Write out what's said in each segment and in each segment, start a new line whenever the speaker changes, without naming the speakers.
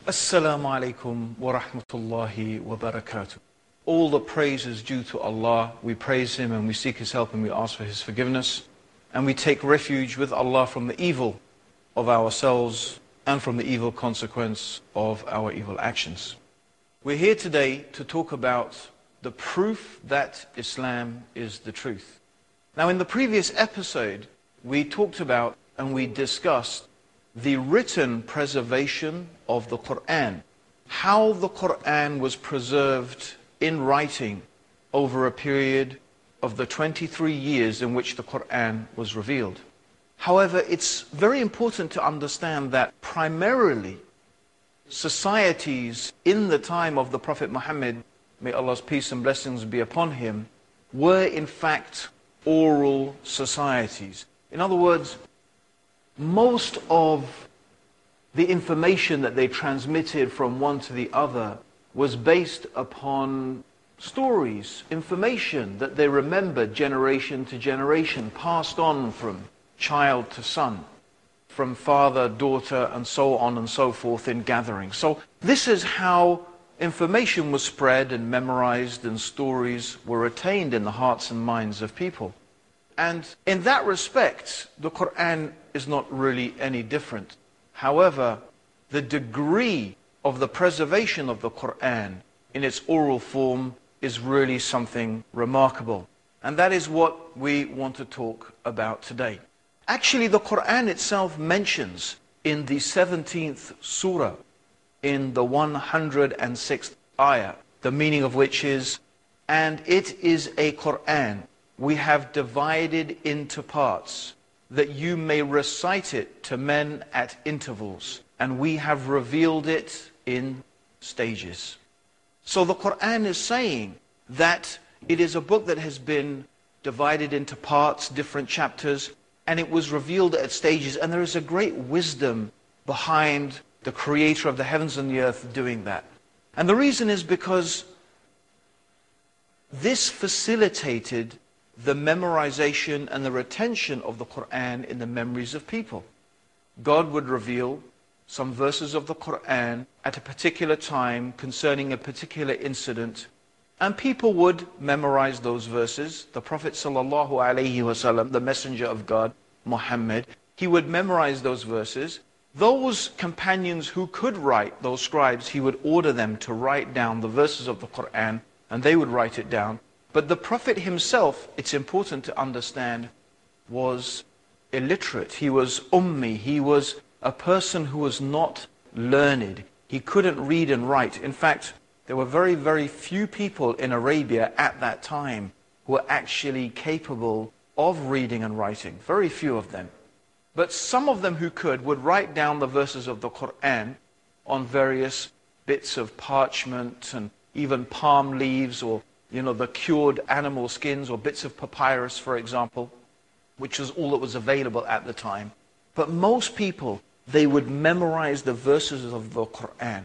Assalamu alaikum wa rahmatullahi wa barakatuh. All the praise is due to Allah. We praise Him and we seek His help and we ask for His forgiveness. And we take refuge with Allah from the evil of ourselves and from the evil consequence of our evil actions. We're here today to talk about the proof that Islam is the truth. Now, in the previous episode, we talked about and we discussed the written preservation of the Quran, how the Quran was preserved in writing over a period of the 23 years in which the Quran was revealed. However, it's very important to understand that primarily societies in the time of the Prophet Muhammad, may Allah's peace and blessings be upon him, were in fact oral societies. In other words, most of the information that they transmitted from one to the other was based upon stories, information that they remembered generation to generation, passed on from child to son, from father, daughter, and so on and so forth in gatherings. So this is how information was spread and memorized and stories were retained in the hearts and minds of people. And in that respect, the Quran is not really any different. However, the degree of the preservation of the Quran in its oral form is really something remarkable. And that is what we want to talk about today. Actually, the Quran itself mentions in the 17th surah, in the 106th ayah, the meaning of which is, and it is a Quran we have divided into parts, that you may recite it to men at intervals, and we have revealed it in stages. So the Quran is saying that it is a book that has been divided into parts, different chapters, and it was revealed at stages, and there is a great wisdom behind the Creator of the heavens and the earth doing that. And the reason is because this facilitated the memorization and the retention of the Quran in the memories of people. God would reveal some verses of the Quran at a particular time concerning a particular incident, and people would memorize those verses. The Prophet ﷺ, the messenger of God, Muhammad, he would memorize those verses. Those companions who could write, those scribes, he would order them to write down the verses of the Quran, and they would write it down. But the Prophet himself, it's important to understand, was illiterate. He was ummi. He was a person who was not learned. He couldn't read and write. In fact, there were very, very few people in Arabia at that time who were actually capable of reading and writing. Very few of them. But some of them who could would write down the verses of the Quran on various bits of parchment and even palm leaves, or the cured animal skins or bits of papyrus, for example, which was all that was available at the time. But most people, they would memorize the verses of the Quran.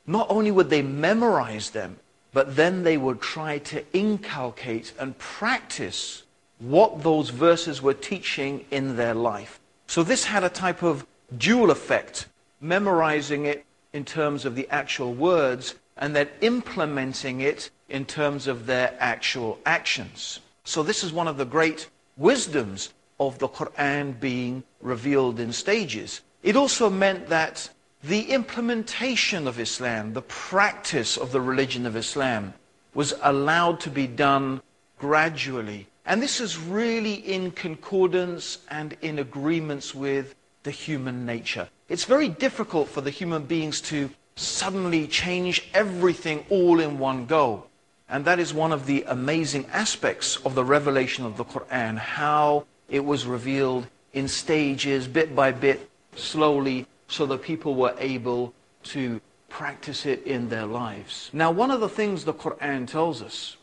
Not only would they memorize them, but then they would try to inculcate and practice what those verses were teaching in their life. So this had a type of dual effect, memorizing it in terms of the actual words, and then implementing it in terms of their actual actions. So this is one of the great wisdoms of the Quran being revealed in stages. It also meant that the implementation of Islam, the practice of the religion of Islam, was allowed to be done gradually. And this is really in concordance and in agreements with the human nature. It's very difficult for the human beings to suddenly change everything all in one go. And that is one of the amazing aspects of the revelation of the Quran, how it was revealed in stages, bit by bit, slowly, so that people were able to practice it in their lives. Now, one of the things the Quran tells us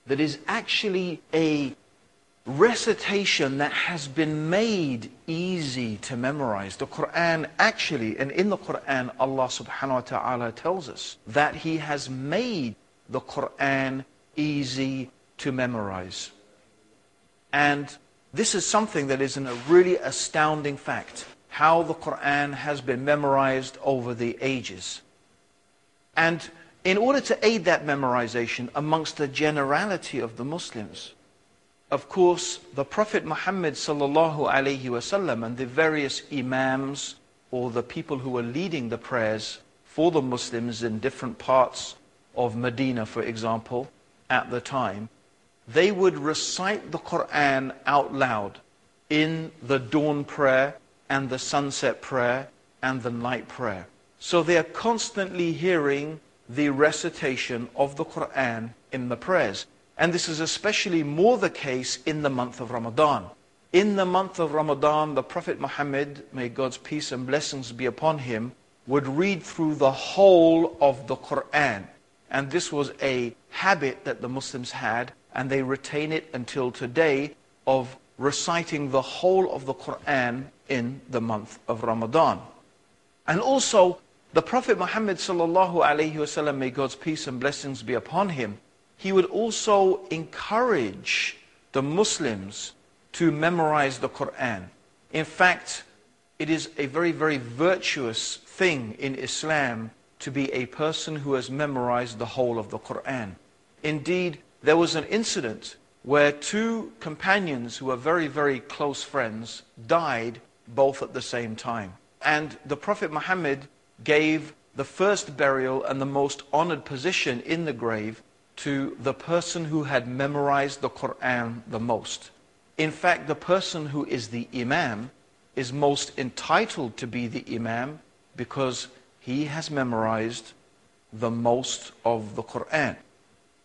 that is actually a recitation that has been made easy to memorize. The Quran actually, and in the Quran, Allah subhanahu wa ta'ala tells us that He has made the Quran easy to memorize. And this is something that is a really astounding fact, how the Quran has been memorized over the ages. And in order to aid that memorization amongst the generality of the Muslims, of course, the Prophet Muhammad sallallahu alaihi wasallam and the various imams, or the people who were leading the prayers for the Muslims in different parts of Medina, for example, at the time, they would recite the Quran out loud in the dawn prayer and the sunset prayer and the night prayer. So they are constantly hearing the recitation of the Quran in the prayers. And this is especially more the case in the month of Ramadan. In the month of Ramadan, the Prophet Muhammad, may God's peace and blessings be upon him, would read through the whole of the Quran. And this was a habit that the Muslims had, and they retain it until today, of reciting the whole of the Quran in the month of Ramadan. And also, the Prophet Muhammad sallallahu alaihi wasallam, may God's peace and blessings be upon him, he would also encourage the Muslims to memorize the Quran. In fact, it is a very, very virtuous thing in Islam to be a person who has memorized the whole of the Quran. Indeed, there was an incident where two companions who were very, very close friends died both at the same time. And the Prophet Muhammad gave the first burial and the most honored position in the grave to the person who had memorized the Quran the most. In fact, the person who is the Imam is most entitled to be the Imam because he has memorized the most of the Quran.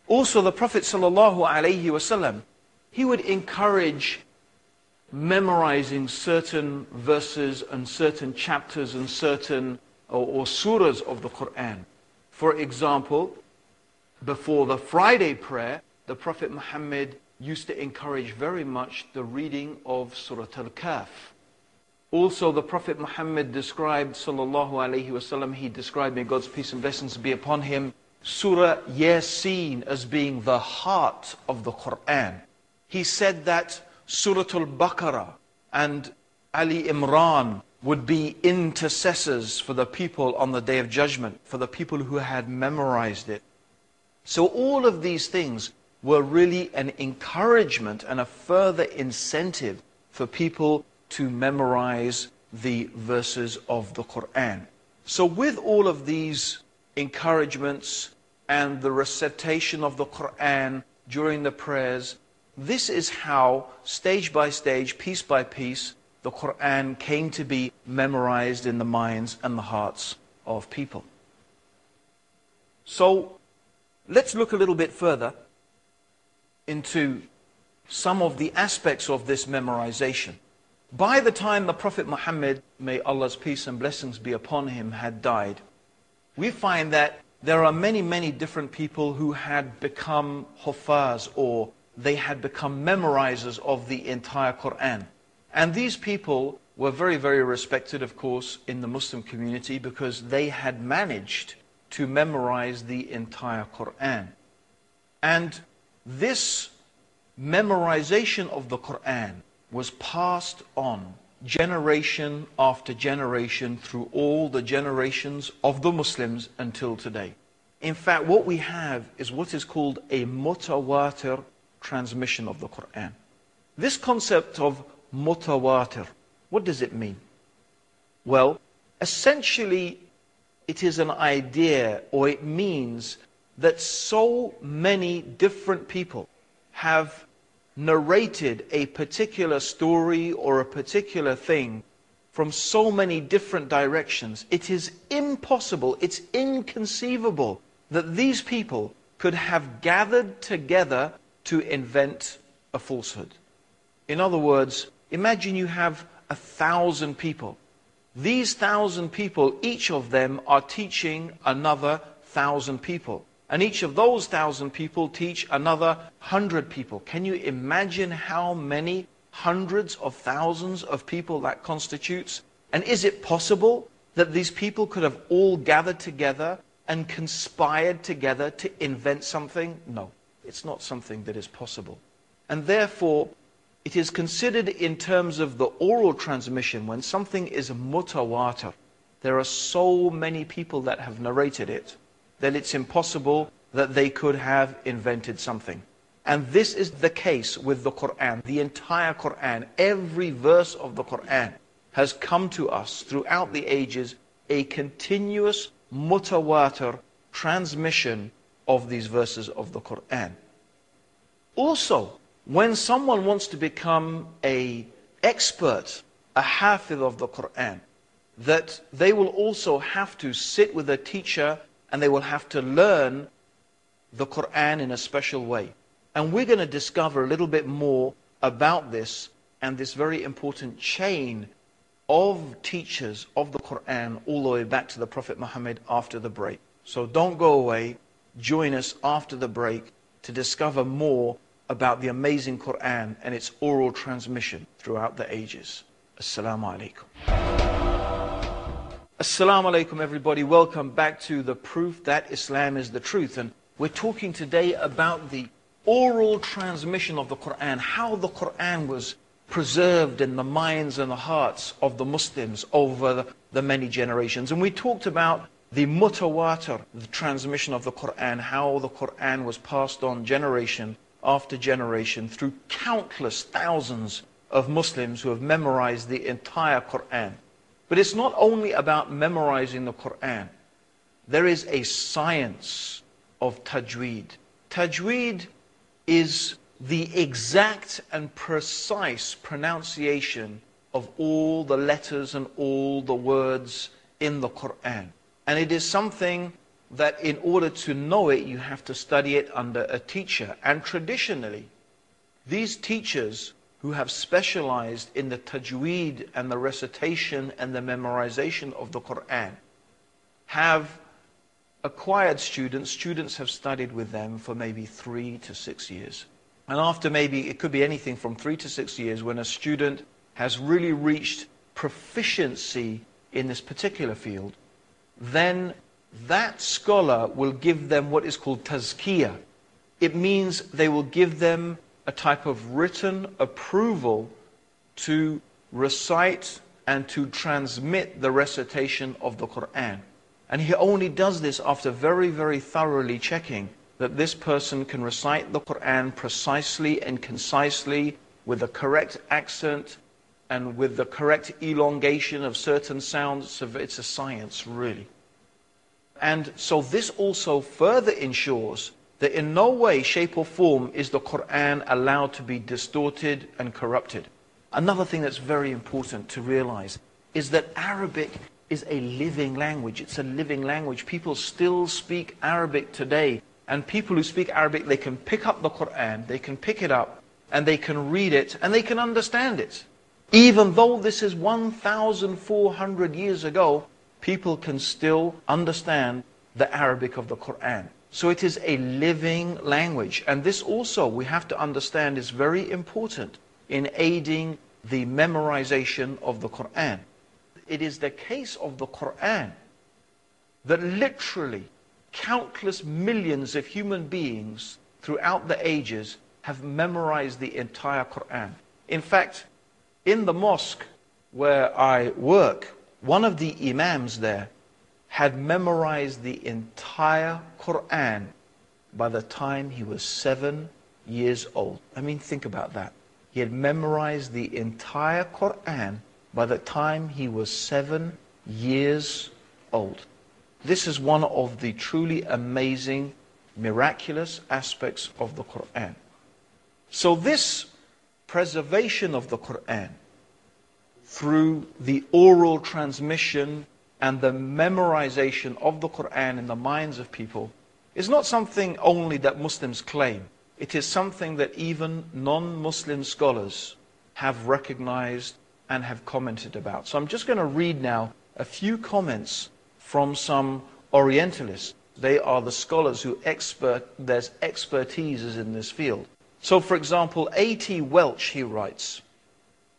Also, the Prophet ﷺ, he would encourage memorizing certain verses and certain chapters and certain or surahs of the Quran. For example, before the Friday prayer, the Prophet Muhammad used to encourage very much the reading of Surah Al-Kahf. Also, the Prophet Muhammad described, sallallahu alaihi wasallam, he described, may God's peace and blessings be upon him, Surah Yasin as being the heart of the Quran. He said that Surah Al-Baqarah and Ali Imran would be intercessors for the people on the Day of Judgment, for the people who had memorized it. So all of these things were really an encouragement and a further incentive for people to memorize the verses of the Quran. So with all of these encouragements and the recitation of the Quran during the prayers, this is how, stage by stage, piece by piece, the Quran came to be memorized in the minds and the hearts of people. So let's look a little bit further into some of the aspects of this memorization. By the time the Prophet Muhammad, may Allah's peace and blessings be upon him, had died, we find that there are many, many different people who had become huffaz, or they had become memorizers of the entire Quran. And these people were very, very respected, of course, in the Muslim community because they had managed to memorize the entire Quran. And this memorization of the Quran was passed on generation after generation through all the generations of the Muslims until today. In fact, what we have is what is called a Mutawatr transmission of the Quran. This concept of Mutawatr, what does it mean? Well, essentially, it is an idea, or it means that so many different people have narrated a particular story or a particular thing from so many different directions. It is impossible, it's inconceivable that these people could have gathered together to invent a falsehood. In other words, imagine you have 1,000 people. These 1,000 people, each of them are teaching another 1,000 people. And each of those 1,000 people teach another 100 people. Can you imagine how many hundreds of thousands of people that constitutes? And is it possible that these people could have all gathered together and conspired together to invent something? No, it's not something that is possible. And therefore, it is considered in terms of the oral transmission, when something is mutawatr, there are so many people that have narrated it, that it's impossible that they could have invented something. And this is the case with the Quran. The entire Quran, every verse of the Quran has come to us throughout the ages, a continuous mutawatr transmission of these verses of the Quran. Also, when someone wants to become an expert, a hafiz of the Quran, that they will also have to sit with a teacher and they will have to learn the Quran in a special way. And we're going to discover a little bit more about this and this very important chain of teachers of the Quran all the way back to the Prophet Muhammad after the break. So don't go away. Join us after the break to discover more about the amazing Quran and its oral transmission throughout the ages. Assalamu alaikum. Assalamu alaikum, everybody. Welcome back to The Proof That Islam is the Truth. And we're talking today about the oral transmission of the Quran, how the Quran was preserved in the minds and the hearts of the Muslims over the many generations. And we talked about the mutawatr, the transmission of the Quran, how the Quran was passed on generation after generation through countless thousands of Muslims who have memorized the entire Quran. But it's not only about memorizing the Quran. There is a science of Tajweed. Tajweed is the exact and precise pronunciation of all the letters and all the words in the Quran. And it is something that in order to know it, you have to study it under a teacher. And traditionally, these teachers who have specialized in the Tajweed and the recitation and the memorization of the Quran have acquired students. Students have studied with them for maybe 3 to 6 years. And after maybe, it could be anything from 3 to 6 years, when a student has really reached proficiency in this particular field, then that scholar will give them what is called tazkiyah. It means they will give them a type of written approval to recite and to transmit the recitation of the Quran. And he only does this after very, very thoroughly checking that this person can recite the Quran precisely and concisely with the correct accent and with the correct elongation of certain sounds. So it's a science, really. And so this also further ensures that in no way, shape or form is the Quran allowed to be distorted and corrupted. Another thing that's very important to realize is that Arabic is a living language. It's a living language. People still speak Arabic today. And people who speak Arabic, they can pick up the Quran, they can pick it up, and they can read it, and they can understand it. Even though this is 1,400 years ago, people can still understand the Arabic of the Quran. So it is a living language. And this also, we have to understand, is very important in aiding the memorization of the Quran. It is the case of the Quran that literally countless millions of human beings throughout the ages have memorized the entire Quran. In fact, in the mosque where I work, one of the imams there had memorized the entire Quran by the time he was 7 years old. I mean, think about that. He had memorized the entire Quran by the time he was 7 years old. This is one of the truly amazing, miraculous aspects of the Quran. So this preservation of the Quran through the oral transmission and the memorization of the Quran in the minds of people is not something only that Muslims claim. It is something that even non-Muslim scholars have recognized and have commented about. So I'm just going to read now a few comments from some Orientalists. They are the scholars who their expertise is in this field. So for example, A.T. Welch, he writes,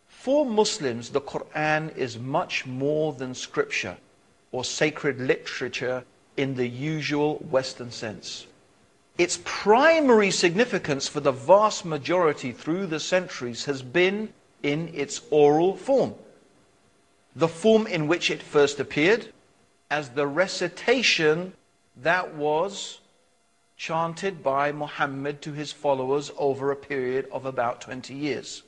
"For Muslims, the Quran is much more than scripture or sacred literature in the usual Western sense. Its primary significance for the vast majority through the centuries has been in its oral form, the form in which it first appeared, as the recitation that was chanted by Muhammad to his followers over a period of about 20 years.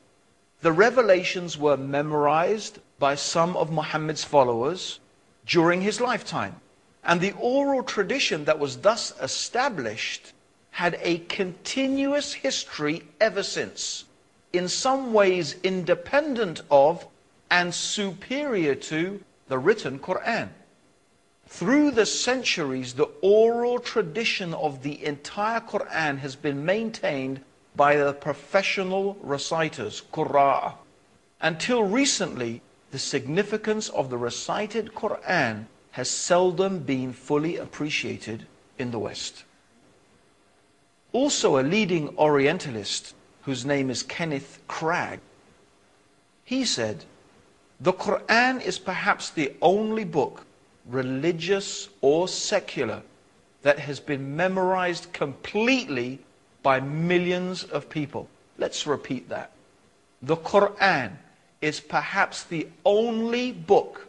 The revelations were memorized by some of Muhammad's followers during his lifetime, and the oral tradition that was thus established had a continuous history ever since, in some ways independent of and superior to the written Quran. Through the centuries, the oral tradition of the entire Quran has been maintained by the professional reciters, Qurra. Until recently, the significance of the recited Quran has seldom been fully appreciated in the West." Also a leading Orientalist, whose name is Kenneth Cragg, he said, "The Quran is perhaps the only book, religious or secular, that has been memorized completely by millions of people." Let's repeat that. The Quran is perhaps the only book,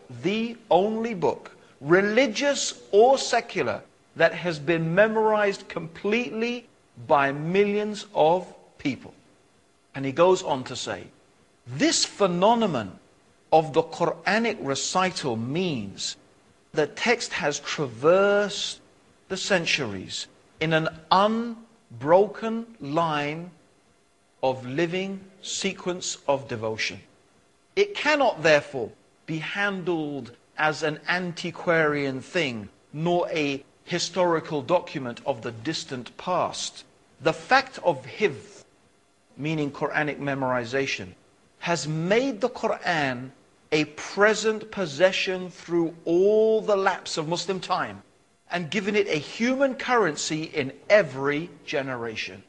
religious or secular, that has been memorized completely by millions of people. And he goes on to say, this phenomenon of the Quranic recital means the text has traversed the centuries in an unbroken line of living sequence of devotion. It cannot therefore be handled as an antiquarian thing, nor a historical document of the distant past. The fact of hifz, meaning Quranic memorization, has made the Quran a present possession through all the lapse of Muslim time, and given it a human currency in every generation,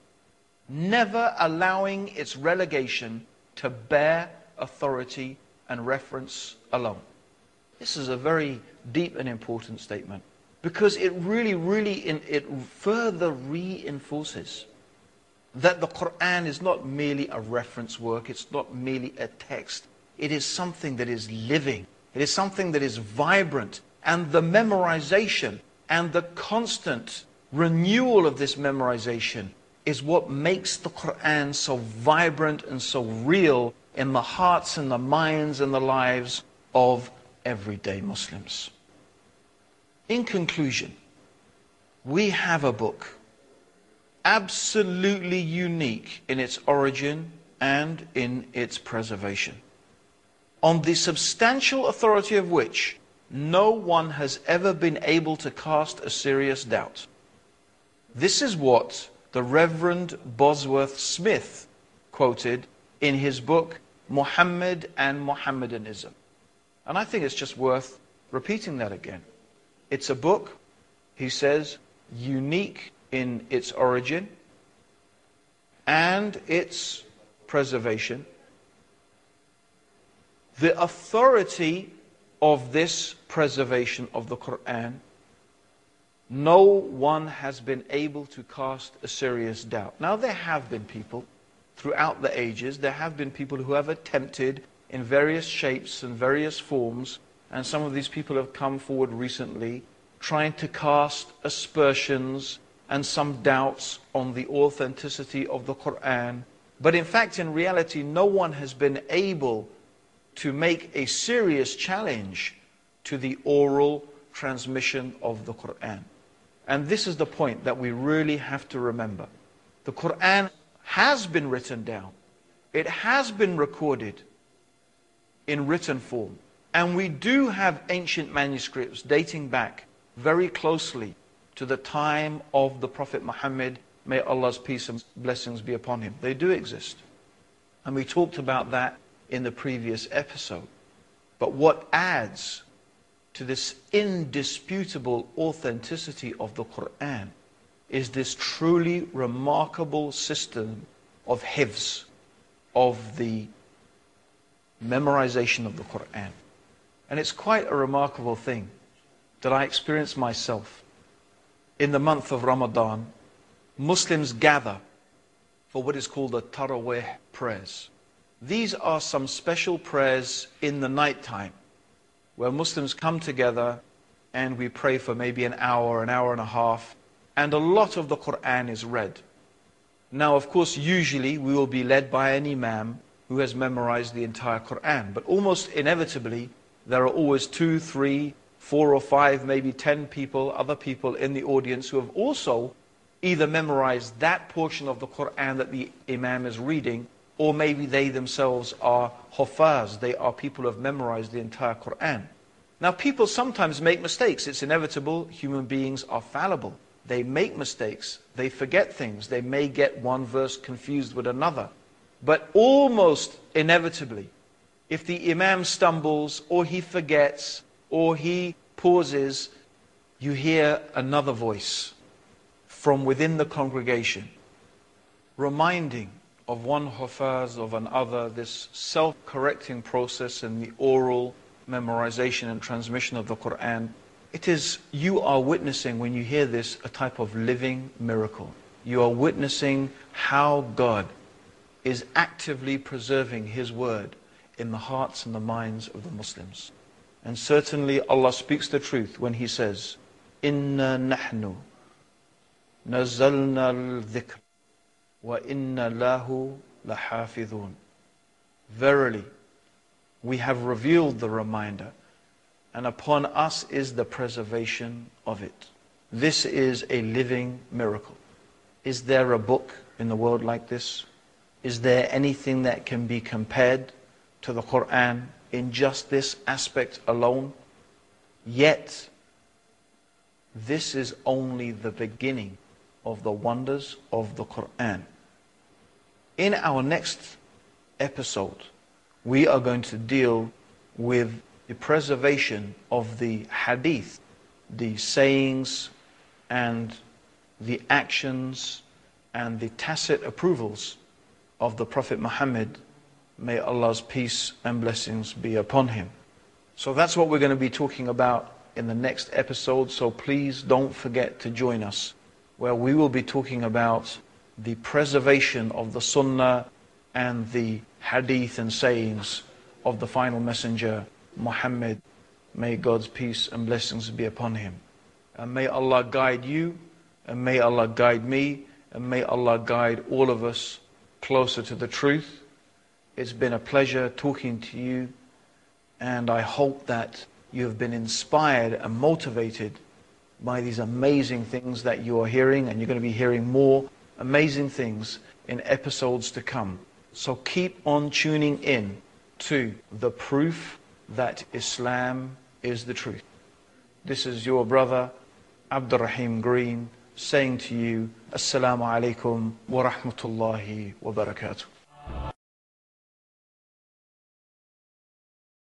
never allowing its relegation to bare authority and reference alone. This is a very deep and important statement, because it it further reinforces that the Quran is not merely a reference work, it's not merely a text. It is something that is living. It is something that is vibrant. And the memorization and the constant renewal of this memorization is what makes the Quran so vibrant and so real in the hearts and the minds and the lives of everyday Muslims. In conclusion, we have a book absolutely unique in its origin and in its preservation, on the substantial authority of which no one has ever been able to cast a serious doubt. This is what the Reverend Bosworth Smith quoted in his book, Muhammad and Mohammedanism. And I think it's just worth repeating that again. It's a book, he says, unique in its origin and its preservation. The authority of this preservation of the Quran, no one has been able to cast a serious doubt. Now, there have been people throughout the ages, there have been people who have attempted in various shapes and various forms, and some of these people have come forward recently trying to cast aspersions and some doubts on the authenticity of the Quran. But in fact, in reality, no one has been able to make a serious challenge to the oral transmission of the Quran. And this is the point that we really have to remember. The Quran has been written down. It has been recorded in written form. And we do have ancient manuscripts dating back very closely to the time of the Prophet Muhammad, may Allah's peace and blessings be upon him. They do exist. And we talked about that in the previous episode. But what adds to this indisputable authenticity of the Quran is this truly remarkable system of hifz, of the memorization of the Quran. And it's quite a remarkable thing that I experienced myself. In the month of Ramadan, Muslims gather for what is called the Taraweeh prayers. These are some special prayers in the night time, where Muslims come together and we pray for maybe an hour and a half, and a lot of the Quran is read. Now, of course, usually we will be led by an imam who has memorized the entire Quran, but almost inevitably there are always 2, 3, 4 or 5, maybe 10 people, other people in the audience who have also either memorized that portion of the Quran that the imam is reading, or maybe they themselves are huffaz, they are people who have memorized the entire Quran. Now, people sometimes make mistakes. It's inevitable. Human beings are fallible. They make mistakes. They forget things. They may get one verse confused with another. But almost inevitably, if the imam stumbles, or he forgets, or he pauses, you hear another voice from within the congregation, reminding of one hufaz of another, this self-correcting process in the oral memorization and transmission of the Quran. It is, you are witnessing, when you hear this, a type of living miracle. You are witnessing how God is actively preserving His word in the hearts and the minds of the Muslims. And certainly Allah speaks the truth when He says, Inna nahnu nazalna al-dhikr wa inna lahu lahafidhun. Verily, we have revealed the reminder, and upon us is the preservation of it. This is a living miracle. Is there a book in the world like this? Is there anything that can be compared to the Quran in just this aspect alone? Yet, this is only the beginning of the wonders of the Quran. In our next episode, we are going to deal with the preservation of the hadith, the sayings and the actions and the tacit approvals of the Prophet Muhammad. May Allah's peace and blessings be upon him. So that's what we're going to be talking about in the next episode. So please don't forget to join us, where we will be talking about the preservation of the Sunnah and the hadith and sayings of the final messenger, Muhammad. May God's peace and blessings be upon him. And may Allah guide you, and may Allah guide me, and may Allah guide all of us closer to the truth. It's been a pleasure talking to you, and I hope that you have been inspired and motivated by these amazing things that you are hearing, and you're going to be hearing more amazing things in episodes to come. So keep on tuning in to the proof that Islam is the truth. This is your brother Abdur Raheem Green saying to you, Assalamu alaikum wa rahmatullahi wa barakatuh.